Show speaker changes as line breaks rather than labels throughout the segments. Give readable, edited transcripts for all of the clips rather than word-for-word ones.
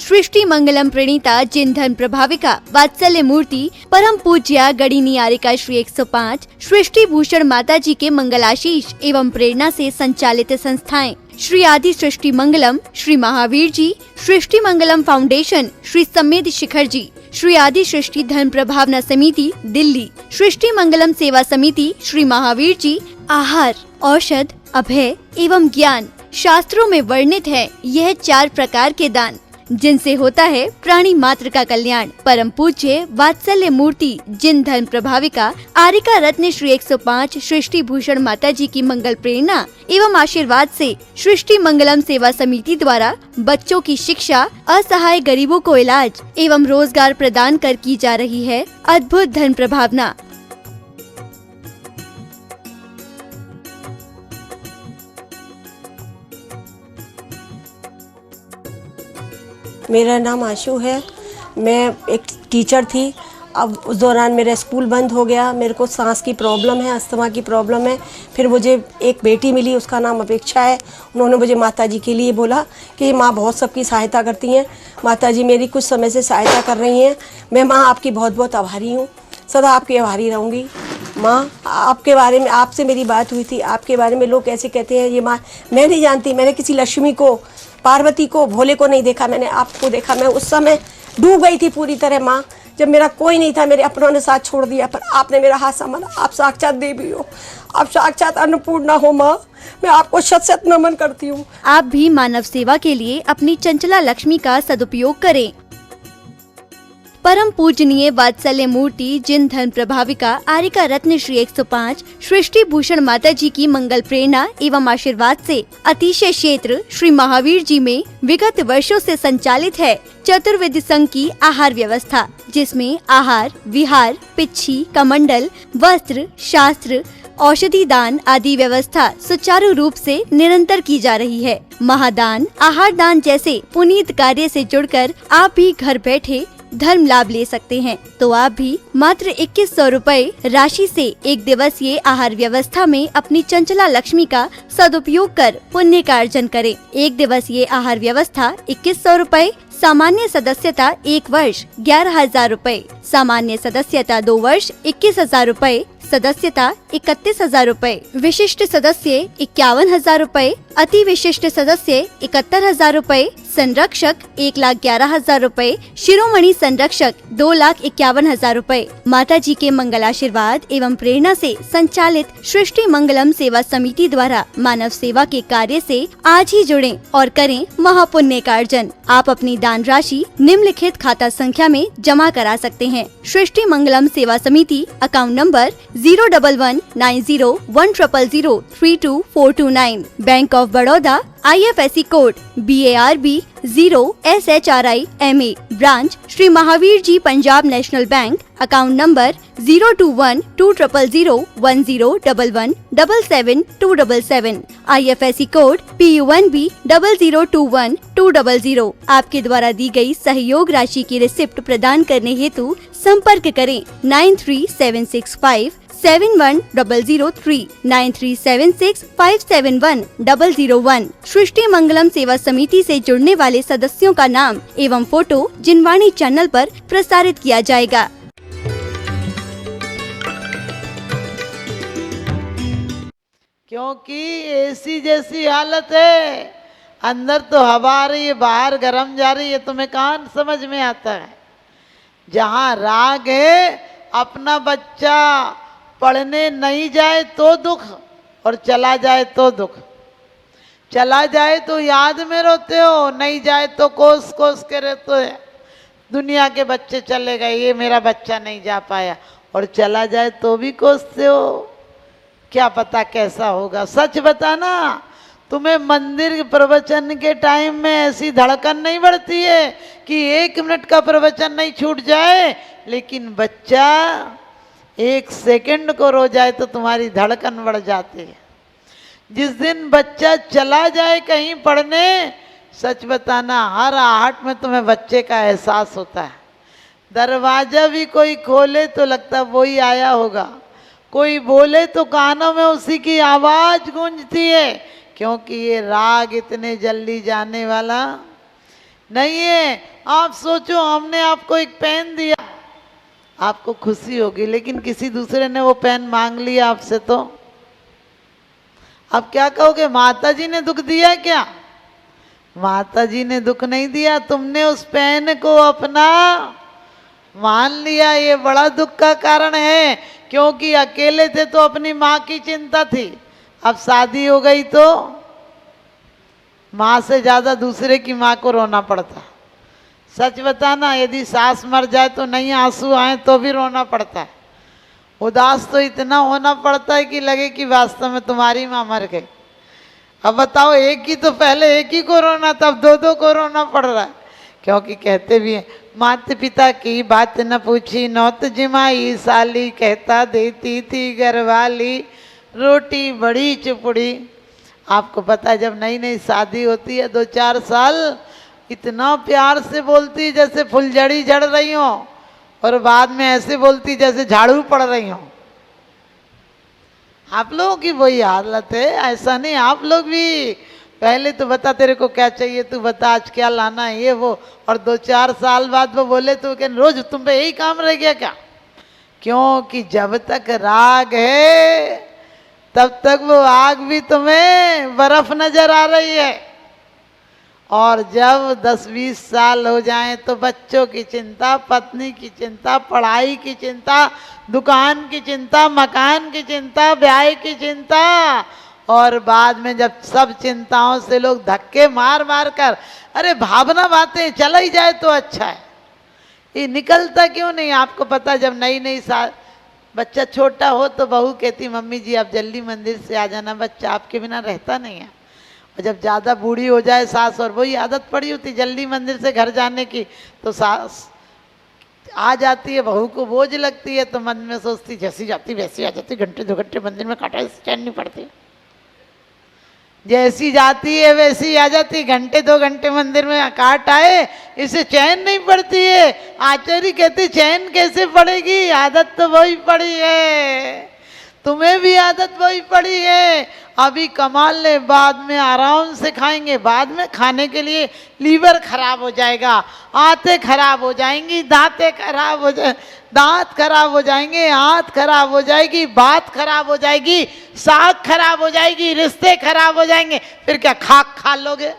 सृष्टि मंगलम प्रणीता जिन धन प्रभाविका वात्सल्य मूर्ति परम पूज्या गणी नियारिका श्री 105 सृष्टि भूषण माता जी के मंगलाशीष एवं प्रेरणा से संचालित संस्थाएं श्री आदि सृष्टि मंगलम, श्री महावीर जी, सृष्टि मंगलम फाउंडेशन, श्री सम्मेद शिखर जी, श्री आदि सृष्टि धन प्रभावना समिति दिल्ली, सृष्टि मंगलम सेवा समिति, श्री महावीर जी, आहार, औषध, अभय एवं ज्ञान शास्त्रों में वर्णित है यह 4 प्रकार के दान जिनसे होता है प्राणी मात्र का कल्याण। परम पूज्य वात्सल्य मूर्ति जिन धन प्रभाविका आरिका रत्न श्री 105 सृष्टि भूषण माता जी की मंगल प्रेरणा एवं आशीर्वाद से सृष्टि मंगलम सेवा समिति द्वारा बच्चों की शिक्षा, असहाय गरीबों को इलाज एवं रोजगार प्रदान कर की जा रही है अद्भुत धन प्रभावना।
मेरा नाम आशु है। मैं एक टीचर थी। अब उस दौरान मेरा स्कूल बंद हो गया। मेरे को सांस की प्रॉब्लम है, अस्थमा की प्रॉब्लम है। फिर मुझे एक बेटी मिली, उसका नाम अपेक्षा है। उन्होंने मुझे माता जी के लिए बोला कि माँ बहुत सबकी सहायता करती हैं, माता जी मेरी कुछ समय से सहायता कर रही हैं। मैं माँ आपकी बहुत बहुत आभारी हूँ, सदा आपकी आभारी रहूँगी। माँ आपके बारे में, आपसे मेरी बात हुई थी, आपके बारे में लोग कैसे कहते हैं ये माँ, मैं नहीं जानती। मैंने किसी लक्ष्मी को, पार्वती को, भोले को नहीं देखा, मैंने आपको देखा। मैं उस समय डूब गई थी पूरी तरह माँ, जब मेरा कोई नहीं था, मेरे अपनों ने साथ छोड़ दिया, पर आपने मेरा हाथ संभाला। आप साक्षात देवी हो, आप साक्षात अन्नपूर्णा हो माँ, मैं आपको शत शत नमन करती हूँ।
आप भी मानव सेवा के लिए अपनी चंचला लक्ष्मी का सदुपयोग करें। परम पूजनीय वात्सल्य मूर्ति जिन धन प्रभाविका आरिका रत्न श्री 105 सृष्टि भूषण माता जी की मंगल प्रेरणा एवं आशीर्वाद से अतिशय क्षेत्र श्री महावीर जी में विगत वर्षों से संचालित है चतुर्वेद संघ की आहार व्यवस्था, जिसमें आहार, विहार, पिच्छी, कमंडल, वस्त्र, शास्त्र, औषधि दान आदि व्यवस्था सुचारू रूप से निरंतर की जा रही है। महादान, आहार दान जैसे पुनीत कार्य से जुड़कर आप भी घर बैठे धर्म लाभ ले सकते हैं। तो आप भी मात्र 2100 रुपए राशि से एक दिवसीय आहार व्यवस्था में अपनी चंचला लक्ष्मी का सदुपयोग कर पुण्य का अर्जन करें। एक दिवसीय आहार व्यवस्था 2100 रुपए, सामान्य सदस्यता 1 वर्ष 11,000 रुपए, सामान्य सदस्यता 2 वर्ष 21,000 रुपए, सदस्यता 31,000 रुपए, विशिष्ट सदस्य 51,000 रुपए, अति विशिष्ट सदस्य 71,000 रुपए, संरक्षक 1,11,000 रुपए, शिरोमणि संरक्षक 2,51,000 रुपए। माता जी के मंगल आशीर्वाद एवं प्रेरणा से संचालित सृष्टि मंगलम सेवा समिति द्वारा मानव सेवा के कार्य से आज ही जुड़ें और करें महापुण्य का अर्जन। आप अपनी दान राशि निम्नलिखित खाता संख्या में जमा करा सकते हैं। सृष्टि Mangalam Seva Samiti, account number 011901000324229, bank of Baroda, IFSC code BARB 0SHRIMA, branch Shri Mahavir ji Punjab National Bank, account number 021-200-101177-277, IFSC code PUNB 0021200। आपके द्वारा दी गई सहयोग राशि की रिसिप्ट प्रदान करने हेतु संपर्क करें 9376571003 9376571001। सृष्टि मंगलम सेवा समिति से जुड़ने वाले सदस्यों का नाम एवं फोटो जिनवाणी चैनल पर प्रसारित किया जाएगा।
क्योंकि एसी जैसी हालत है, अंदर तो हवा आ रही है, बाहर गर्म जा रही है, तुम्हें कहाँ समझ में आता है। जहाँ राग है, अपना बच्चा पढ़ने नहीं जाए तो दुख, और चला जाए तो दुख। चला जाए तो याद में रोते हो, नहीं जाए तो कोस कोस के रहते हो। दुनिया के बच्चे चले गए, ये मेरा बच्चा नहीं जा पाया, और चला जाए तो भी कोसते हो। क्या पता कैसा होगा। सच बताना, तुम्हें मंदिर प्रवचन के टाइम में ऐसी धड़कन नहीं बढ़ती है कि 1 मिनट का प्रवचन नहीं छूट जाए, लेकिन बच्चा 1 सेकंड को रो जाए तो तुम्हारी धड़कन बढ़ जाती है। जिस दिन बच्चा चला जाए कहीं पढ़ने, सच बताना, हर आहट में तुम्हें बच्चे का एहसास होता है। दरवाजा भी कोई खोले तो लगता वही आया होगा, कोई बोले तो कानों में उसी की आवाज गूंजती है, क्योंकि ये राग इतने जल्दी जाने वाला नहीं है। आप सोचो, हमने आपको एक पेन दिया, आपको खुशी होगी, लेकिन किसी दूसरे ने वो पेन मांग लिया आपसे तो अब क्या कहोगे? माता जी ने दुख दिया क्या? माता जी ने दुख नहीं दिया, तुमने उस पेन को अपना मान लिया। ये बड़ा दुख का कारण है, क्योंकि अकेले थे तो अपनी माँ की चिंता थी, अब शादी हो गई तो माँ से ज्यादा दूसरे की माँ को रोना पड़ता। सच बताना, यदि सास मर जाए तो नहीं आंसू आए तो भी रोना पड़ता है। उदास तो इतना होना पड़ता है कि लगे कि वास्तव में तुम्हारी माँ मर गई। अब बताओ, एक ही तो पहले एक ही को रोना, तब दो दो को रोना पड़ रहा है। क्योंकि कहते भी हैं, माता पिता की बात न पूछी नौत जिमाई साली, कहता देती थी घरवाली रोटी बड़ी चुपड़ी। आपको पता है, जब नई नई शादी होती है 2-4 साल, इतना प्यार से बोलती जैसे फुलझड़ी झड़ रही हो, और बाद में ऐसे बोलती जैसे झाड़ू पड़ रही हो। आप लोगों की वही हालत है, ऐसा नहीं? आप लोग भी पहले तो बता तेरे को क्या चाहिए, तू बता आज क्या लाना है, ये वो, और 2-4 साल बाद वो बोले तो क्या रोज तुम पे यही काम रह गया क्या? क्योंकि जब तक राग है तब तक वो आग भी तुम्हें बर्फ नजर आ रही है, और जब 10-20 साल हो जाएं तो बच्चों की चिंता, पत्नी की चिंता, पढ़ाई की चिंता, दुकान की चिंता, मकान की चिंता, ब्याह की चिंता, और बाद में जब सब चिंताओं से लोग धक्के मार मार कर, अरे भावना बातें चला ही जाए तो अच्छा है, ये निकलता क्यों नहीं? आपको पता, जब नई नई बच्चा छोटा हो तो बहू कहती मम्मी जी आप जल्दी मंदिर से आ जाना, बच्चा आपके बिना रहता नहीं है। और जब ज़्यादा बूढ़ी हो जाए सास, और वही आदत पड़ी होती जल्दी मंदिर से घर जाने की, तो सास आ जाती है, बहू को बोझ लगती है, तो मन में सोचती जैसी जाती वैसी आ जाती, घंटे 2 घंटे मंदिर में काटा चैन नहीं पड़ती, जैसी जाती है वैसी आ जाती, घंटे 2 घंटे मंदिर में काट आए, इसे चैन नहीं पड़ती है। आचार्य कहते चैन कैसे पड़ेगी, आदत तो वही पड़ी है, तुम्हें भी आदत वही पड़ी है। अभी कमाल ले, बाद में आराम से खाएंगे, बाद में खाने के लिए लीवर खराब हो जाएगा, आंतें खराब हो जाएंगी, दांतें खराब हो दांत खराब हो जाएंगे, हाथ खराब हो जाएगी, बात खराब हो जाएगी, साग खराब हो जाएगी, रिश्ते खराब हो जाएंगे, फिर क्या खाक खा लोगे?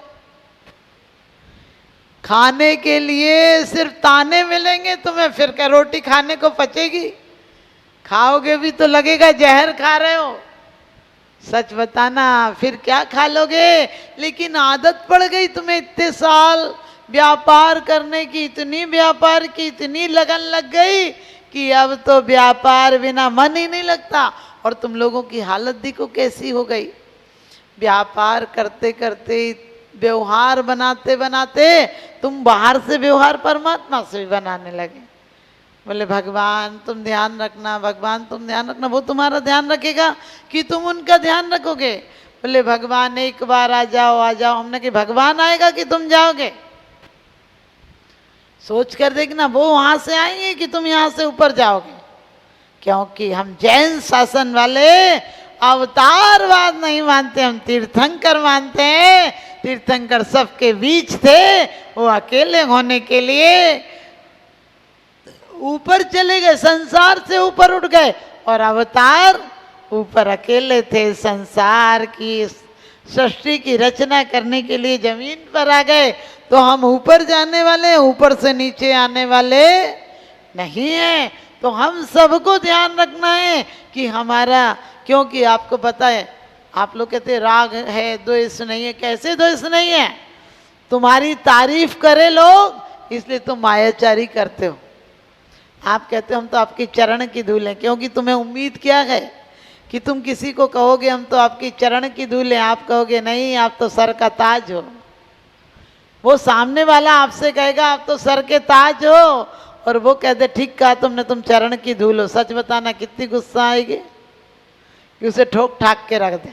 खाने के लिए सिर्फ ताने मिलेंगे तुम्हें, फिर क्या रोटी खाने को पचेगी? खाओगे भी तो लगेगा जहर खा रहे हो। सच बताना, फिर क्या खा लोगे? लेकिन आदत पड़ गई तुम्हें इतने साल व्यापार करने की, इतनी व्यापार की इतनी लगन लग गई कि अब तो व्यापार बिना मन ही नहीं लगता। और तुम लोगों की हालत देखो कैसी हो गई, व्यापार करते करते, व्यवहार बनाते बनाते तुम बाहर से व्यवहार परमात्मा से भी बनाने लगे। बोले भगवान तुम ध्यान रखना, भगवान तुम ध्यान रखना। वो तुम्हारा ध्यान रखेगा कि तुम उनका ध्यान रखोगे? बोले भगवान एक बार आ जाओ आ जाओ। हमने कि भगवान आएगा कि तुम जाओगे? सोच कर देखना, वो वहां से आएंगे कि तुम यहाँ से ऊपर जाओगे? क्योंकि हम जैन शासन वाले अवतारवाद नहीं मानते, हम तीर्थंकर मानते हैं। तीर्थंकर सबके बीच थे, वो अकेले होने के लिए ऊपर चले गए, संसार से ऊपर उठ गए, और अवतार ऊपर अकेले थे, संसार की सृष्टि की रचना करने के लिए जमीन पर आ गए। तो हम ऊपर जाने वाले, ऊपर से नीचे आने वाले नहीं हैं। तो हम सबको ध्यान रखना है कि हमारा, क्योंकि आपको पता है, आप लोग कहते राग है द्वेष नहीं है। कैसे द्वेष नहीं है? तुम्हारी तारीफ करे लोग इसलिए तुम मायाचारी करते हो। आप कहते हो हम तो आपकी चरण की धूल है, क्योंकि तुम्हें उम्मीद क्या है कि तुम किसी को कहोगे हम तो आपकी चरण की धूल है, आप कहोगे नहीं आप तो सर का ताज हो। वो सामने वाला आपसे कहेगा आप तो सर के ताज हो, और वो कहते ठीक कहा तुमने, तुम चरण की धूल हो। सच बताना कितनी गुस्सा आएगी कि उसे ठोक ठाक के रख दे,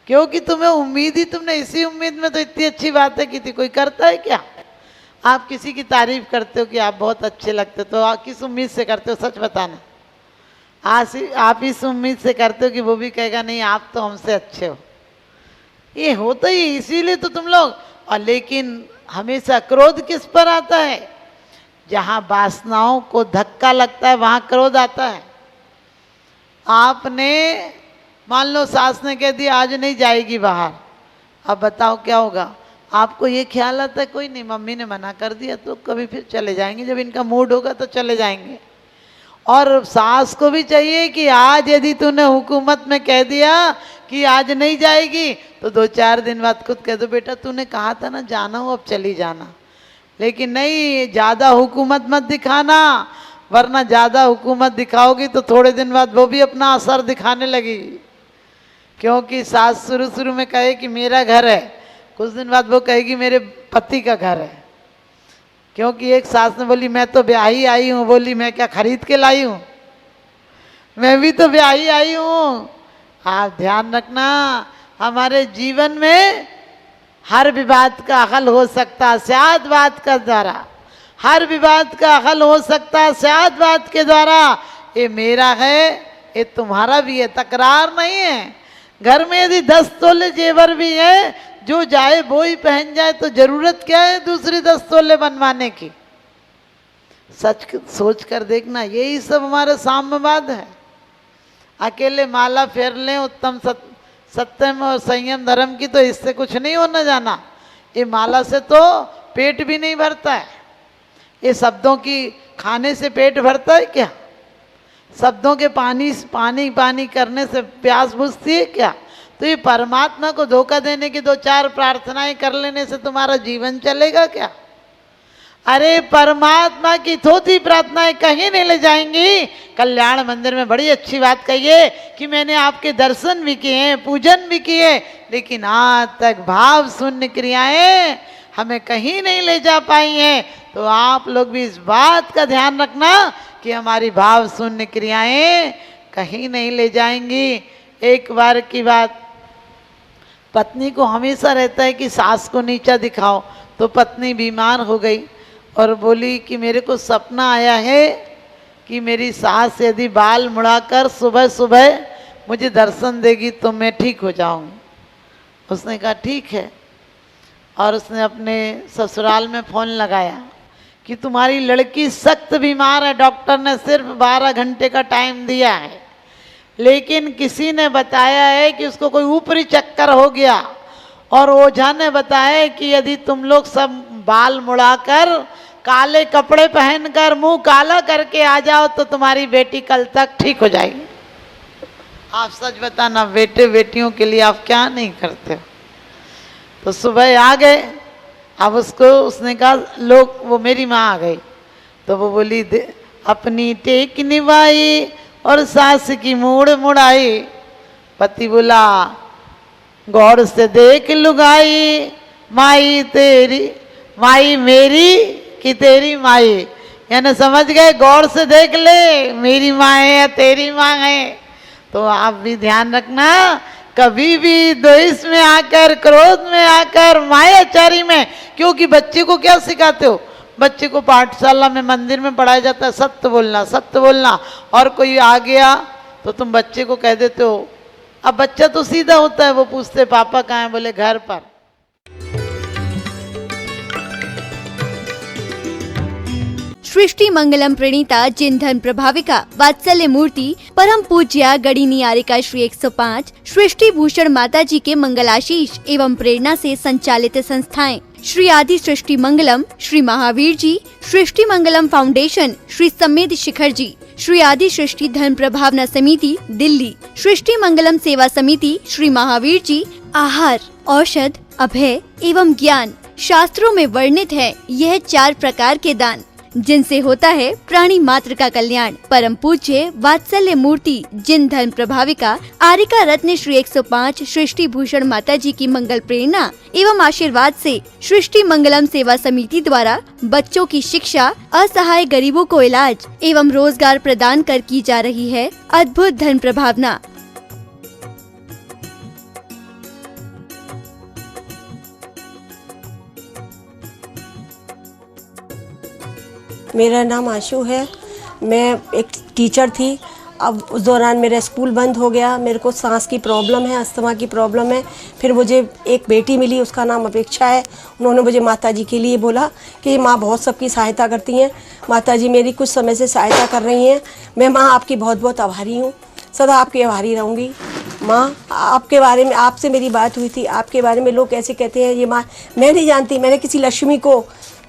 क्योंकि तुम्हें उम्मीद ही, तुमने इसी उम्मीद में तो इतनी अच्छी बातें की थी। कोई करता है क्या? आप किसी की तारीफ करते हो कि आप बहुत अच्छे लगते, तो आप किस उम्मीद से करते हो? सच बताना। आप इस उम्मीद से करते हो कि वो भी कहेगा नहीं आप तो हमसे अच्छे हो। ये होता ही इसीलिए तो तुम लोग। और लेकिन हमेशा क्रोध किस पर आता है? जहाँ वासनाओं को धक्का लगता है वहाँ क्रोध आता है। आपने मान लो सास ने कह दिया आज नहीं जाएगी बाहर, अब बताओ क्या होगा? आपको ये ख्याल आता है कोई नहीं, मम्मी ने मना कर दिया तो कभी फिर चले जाएंगे, जब इनका मूड होगा तो चले जाएंगे। और सास को भी चाहिए कि आज यदि तूने हुकूमत में कह दिया कि आज नहीं जाएगी तो 2-4 दिन बाद खुद कह दो बेटा तूने कहा था ना जाना हो अब चली जाना। लेकिन नहीं, ज़्यादा हुकूमत मत दिखाना, वरना ज़्यादा हुकूमत दिखाओगी तो थोड़े दिन बाद वो भी अपना असर दिखाने लगेगी। क्योंकि सास शुरू में कहे कि मेरा घर है, कुछ दिन बाद वो कहेगी मेरे पति का घर है। क्योंकि एक सास ने बोली मैं तो ब्याही आई हूँ, बोली मैं क्या खरीद के लाई हूँ, मैं भी तो ब्याही आई हूँ। आप ध्यान रखना, हमारे जीवन में हर विवाद का हल हो सकता है सद्वाद का द्वारा, हर विवाद का हल हो सकता है सद्वाद के द्वारा। ये मेरा है, ये तुम्हारा भी है, तकरार नहीं है। घर में यदि 10 तोले जेवर भी है, जो जाए वो ही पहन जाए तो जरूरत क्या है दूसरी 10 तोले बनवाने की? सच सोच कर देखना, यही सब हमारे साम्यवाद है। अकेले माला फेर लें उत्तम सत्यम और संयम धर्म की, तो इससे कुछ नहीं होना जाना। ये माला से तो पेट भी नहीं भरता है। ये शब्दों की खाने से पेट भरता है क्या? शब्दों के पानी करने से प्यास बुझती है क्या? तो ये परमात्मा को धोखा देने की 2-4 प्रार्थनाएं कर लेने से तुम्हारा जीवन चलेगा क्या? अरे परमात्मा की थोथी प्रार्थनाएं कहीं नहीं ले जाएंगी। कल्याण मंदिर में बड़ी अच्छी बात कही है कि मैंने आपके दर्शन भी किए हैं, पूजन भी किए, लेकिन आज तक भाव शून्य क्रियाएं हमें कहीं नहीं ले जा पाई हैं। तो आप लोग भी इस बात का ध्यान रखना कि हमारी भाव शून्य क्रियाएं कहीं नहीं ले जाएंगी। एक बार की बात, पत्नी को हमेशा रहता है कि सास को नीचा दिखाओ, तो पत्नी बीमार हो गई और बोली कि मेरे को सपना आया है कि मेरी सास यदि बाल मुड़ाकर सुबह सुबह मुझे दर्शन देगी तो मैं ठीक हो जाऊंगी। उसने कहा ठीक है, और उसने अपने ससुराल में फ़ोन लगाया कि तुम्हारी लड़की सख्त बीमार है, डॉक्टर ने सिर्फ 12 घंटे का टाइम दिया है, लेकिन किसी ने बताया है कि उसको कोई ऊपरी चक्कर हो गया, और ओझा ने बताया कि यदि तुम लोग सब बाल मुड़ाकर काले कपड़े पहनकर मुंह काला करके आ जाओ तो तुम्हारी बेटी कल तक ठीक हो जाएगी। आप सच बताना, बेटे बेटियों के लिए आप क्या नहीं करते हो? तो सुबह आ गए। अब उसने कहा लोग, वो मेरी माँ आ गई तो वो बोली अपनी टेक निभाई और सास की मूड़ मुड़ाई। पति बोला गौर से देख लुगाई, माई तेरी माई मेरी कि तेरी माई, यानी समझ गए, गौर से देख ले मेरी माँ है या तेरी माँ है। तो आप भी ध्यान रखना, कभी भी द्वेष में आकर, क्रोध में आकर, मायाचारी में, क्योंकि बच्चे को क्या सिखाते हो? बच्चे को पाठशाला में, मंदिर में पढ़ाया जाता है सत्य बोलना, सत्य बोलना, और कोई आ गया तो तुम बच्चे को कह देते हो। अब बच्चा तो सीधा होता है, वो पूछते पापा कहाँ हैं? बोले घर पर।
सृष्टि मंगलम प्रणीता जिन धन प्रभाविका वात्सल्य मूर्ति परम पूज्या गणिनी आरिका श्री 105 सृष्टि भूषण माता जी के मंगलाशीष एवं प्रेरणा से संचालित संस्थाएं श्री आदि सृष्टि मंगलम, श्री महावीर जी, सृष्टि मंगलम फाउंडेशन, श्री समेत शिखर जी, श्री आदि सृष्टि धन प्रभावना समिति दिल्ली, सृष्टि मंगलम सेवा समिति, श्री महावीर जी, आहार, औषध, अभय एवं ज्ञान शास्त्रों में वर्णित है यह 4 प्रकार के दान, जिनसे होता है प्राणी मात्र का कल्याण। परम पूज्य वात्सल्य मूर्ति जिन धन प्रभाविका आरिका रत्न श्री 105 सृष्टि भूषण माता जी की मंगल प्रेरणा एवं आशीर्वाद से सृष्टि मंगलम सेवा समिति द्वारा बच्चों की शिक्षा, असहाय गरीबों को इलाज एवं रोजगार प्रदान कर की जा रही है अद्भुत धन प्रभावना।
मेरा नाम आशु है। मैं एक टीचर थी, अब उस दौरान मेरा स्कूल बंद हो गया, मेरे को सांस की प्रॉब्लम है, अस्थमा की प्रॉब्लम है। फिर मुझे एक बेटी मिली, उसका नाम अपेक्षा है। उन्होंने मुझे माताजी के लिए बोला कि माँ बहुत सबकी सहायता करती हैं, माताजी मेरी कुछ समय से सहायता कर रही हैं। मैं माँ आपकी बहुत बहुत आभारी हूँ, सदा आपकी आभारी रहूँगी। माँ आपके बारे में, आपसे मेरी बात हुई थी, आपके बारे में लोग कैसे कहते हैं ये माँ, मैं नहीं जानती। मैंने किसी लक्ष्मी को,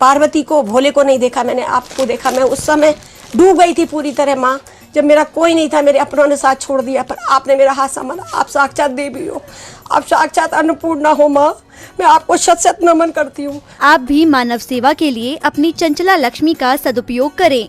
पार्वती को, भोले को नहीं देखा, मैंने आपको देखा। मैं उस समय डूब गई थी पूरी तरह माँ, जब मेरा कोई नहीं था, मेरे अपनों ने साथ छोड़ दिया, पर आपने मेरा हाथ संभाला। आप साक्षात देवी हो, आप साक्षात अन्नपूर्णा हो माँ, मैं आपको शत शत नमन करती हूँ।
आप भी मानव सेवा के लिए अपनी चंचला लक्ष्मी का सदुपयोग करें।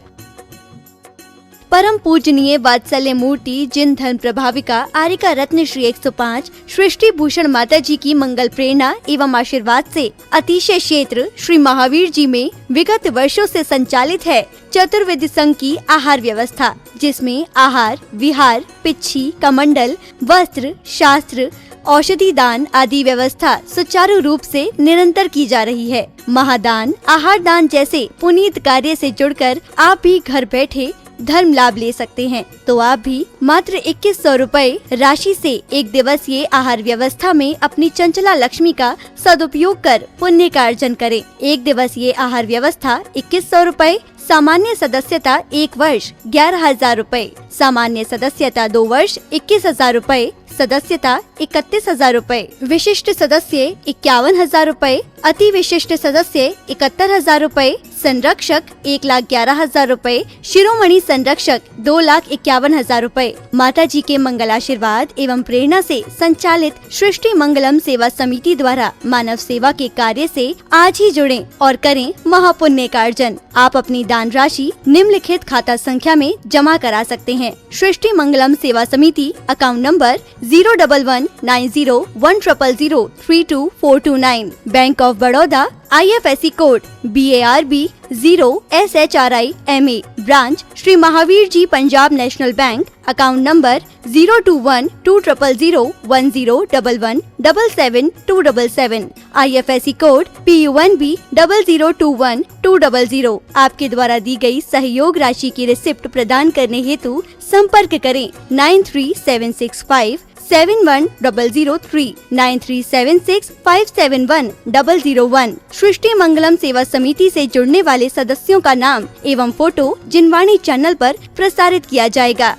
परम पूजनीय वात्सल्य मूर्ति जिन धन प्रभाविका आरिका रत्न श्री 105 सृष्टि भूषण माता जी की मंगल प्रेरणा एवं आशीर्वाद से अतिशय क्षेत्र श्री महावीर जी में विगत वर्षों से संचालित है चतुर्वेद संघ की आहार व्यवस्था, जिसमें आहार, विहार, पिच्छी, कमंडल, वस्त्र, शास्त्र, औषधि दान आदि व्यवस्था सुचारू रूप से निरंतर की जा रही है। महादान, आहार दान जैसे पुनीत कार्य से जुड़कर आप भी घर बैठे धर्म लाभ ले सकते हैं। तो आप भी मात्र 2100 रुपए राशि से एक दिवसीय आहार व्यवस्था में अपनी चंचला लक्ष्मी का सदुपयोग कर पुण्य का अर्जन करें। एक दिवसीय आहार व्यवस्था 2100 रुपए, सामान्य सदस्यता 1 वर्ष 11,000 रुपए, सामान्य सदस्यता 2 वर्ष 21,000 रुपए, सदस्यता 31,000 रुपए, विशिष्ट सदस्य 51,000 रुपए, अति विशिष्ट सदस्य 71,000 रुपए, संरक्षक 1,11,000 रुपए, शिरोमणि संरक्षक 2,51,000 रुपए। माता जी के मंगल आशीर्वाद एवं प्रेरणा से संचालित सृष्टि मंगलम सेवा समिति द्वारा मानव सेवा के कार्य से आज ही जुड़ें और करें महापुण्य का अर्जन। आप अपनी दान राशि निम्नलिखित खाता संख्या में जमा करा सकते हैं। सृष्टि Mangalam Seva Samiti, account number 0119010003249, bank of Baroda, IFSC code BARB 0SHRIMA, branch Shri Mahavir ji Punjab National Bank, account number 021-200-101177-277, IFSC code PUNB 0021200। आपके द्वारा दी गई सहयोग राशि की रिसिप्ट प्रदान करने हेतु संपर्क करें 9376571003 9376571001। सृष्टि मंगलम सेवा समिति से जुड़ने वाले सदस्यों का नाम एवं फोटो जिनवाणी चैनल पर प्रसारित किया जाएगा।